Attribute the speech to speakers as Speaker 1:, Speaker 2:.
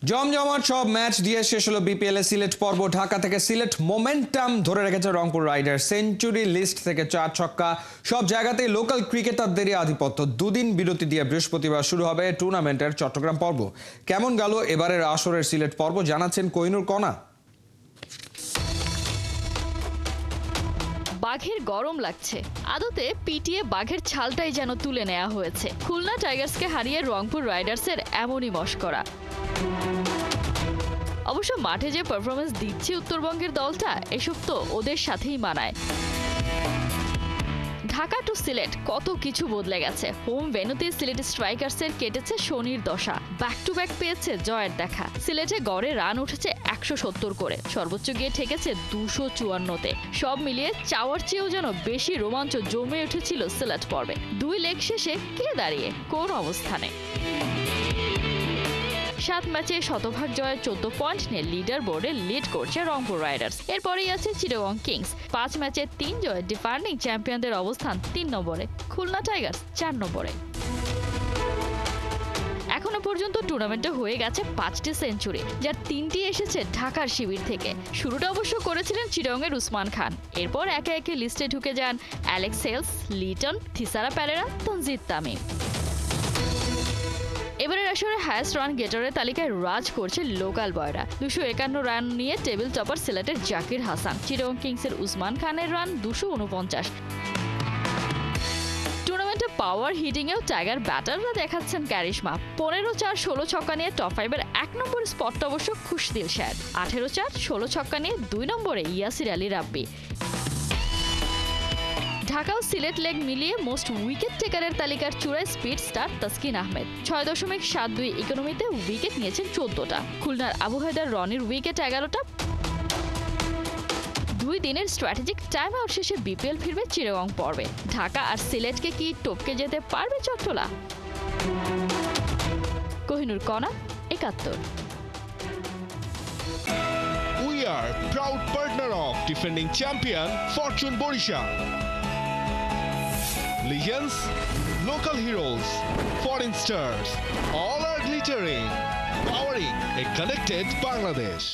Speaker 1: জমজমাট সব ম্যাচ দিয়ে শেষ হলো বিপিএল এর সিলেট পর্ব। ঢাকা থেকে সিলেট মোমেন্টাম ধরে রেখেছে রংপুর রাইডার্স। সেঞ্চুরি লিস্ট থেকে 4 ছক্কা, সব জায়গাতেই লোকাল ক্রিকেটারদেরই আধিপত্য। দুদিন বিরতি দিয়ে বৃহস্পতিবার শুরু হবে টুর্নামেন্টের চট্টগ্রাম পর্ব। কেমন গেল এবারের আসরের সিলেট পর্ব জানাচ্ছেন কোহিনুর কণা।
Speaker 2: বাঘের গরম লাগছে। আদতে পিটিএ বাঘের ছালটাই যেন তুলে নেওয়া হয়েছে। খুলনা টাইগার্সকে হারিয়ে রংপুর রাইডার্সের এমনই মশকরা। অবশ্য মাঠে যে পারফরমেন্স দিচ্ছে উত্তরবঙ্গের দলটা, এসব তো ওদের সাথেই মানায়। ঢাকা টু সিলেট কত কিছু বদলে গেছে। হোম ভেন্যুতে সিলেট স্ট্রাইকার্সের কেটেছে শনির দশা। ব্যাক টু ব্যাক পেয়েছে জয়ের দেখা। সিলেটে গড়ে রান উঠেছে 170 করে, সর্বোচ্চ গিয়ে ঠেকেছে 254-তে। সব মিলিয়ে চাওয়ার চেয়েও যেন বেশি রোমাঞ্চ জমে উঠেছিল সিলেট পর্বে। 2 লেগ শেষে কে দাঁড়িয়ে কোন অবস্থানে। 7 ম্যাচে শতভাগ জয়ের 14 পয়েন্ট নিয়ে লিডার বোর্ডে লিড করছে রংপুর রাইডার্স। এরপরেই আছে চিটাগং কিংস। 5 ম্যাচে 3 জয়ে ডিফেন্ডিং চ্যাম্পিয়নদের অবস্থান 3 নম্বরে। খুলনা টাইগার্স 4 নম্বরে। এখনো পর্যন্ত টুর্নামেন্টে হয়ে গেছে 5টি সেঞ্চুরি, যার 3টি এসেছে ঢাকার শিবির থেকে। শুরুটা অবশ্য করেছিলেন চিটাগংয়ের উসমান খান। এরপর একে একে লিস্টে ঢুকে যান অ্যালেক্স হেলস, লিটন, থিসারা পেরেরা, তানজিদ তামিম। এবারের আসরে হায়েস্ট রান গেটারের তালিকায় রাজ করছে লোকাল বয়রা। 251 রান নিয়ে টেবিল টপার সিলেটের জাকির হাসান। চিটাগং কিংসের উসমান খানের রান 249। টুর্নামেন্টে পাওয়ার হিটিংয়েও টাইগার ব্যাটাররা দেখাচ্ছেন ক্যারিশমা। 15-4 16 ছক্কা নিয়ে টপ 5-এর 1 নম্বর স্পটটা অবশ্য খুশদিল শাহ। 18-4 16 ছক্কা নিয়ে 2 নম্বরে ইয়াসির আলী রাব্বি। ঢাকা ও সিলেট লেগ মিলিয়ে মোস্ট উইকেট টেকারের তালিকার চূড়ায় স্পিড স্টার তাসকিন আহমেদ। 6.72 ইকোনমিতে উইকেট নিয়েছেন 14টা। খুলনার আবু হায়দার রনির উইকেট 11টা। 2 দিনের স্ট্র্যাটেজিক টাইম আউট শেষে বিপিএল ফিরবে চিটাগং পর্বে। ঢাকা আর সিলেটকে কি টপকে যেতে পারবে চট্টলা? কোহিনুর কণা, 71।
Speaker 3: We are proud partner of defending champion Fortune Borisha. Legends, local heroes, foreign stars, all are glittering, powering a connected Bangladesh.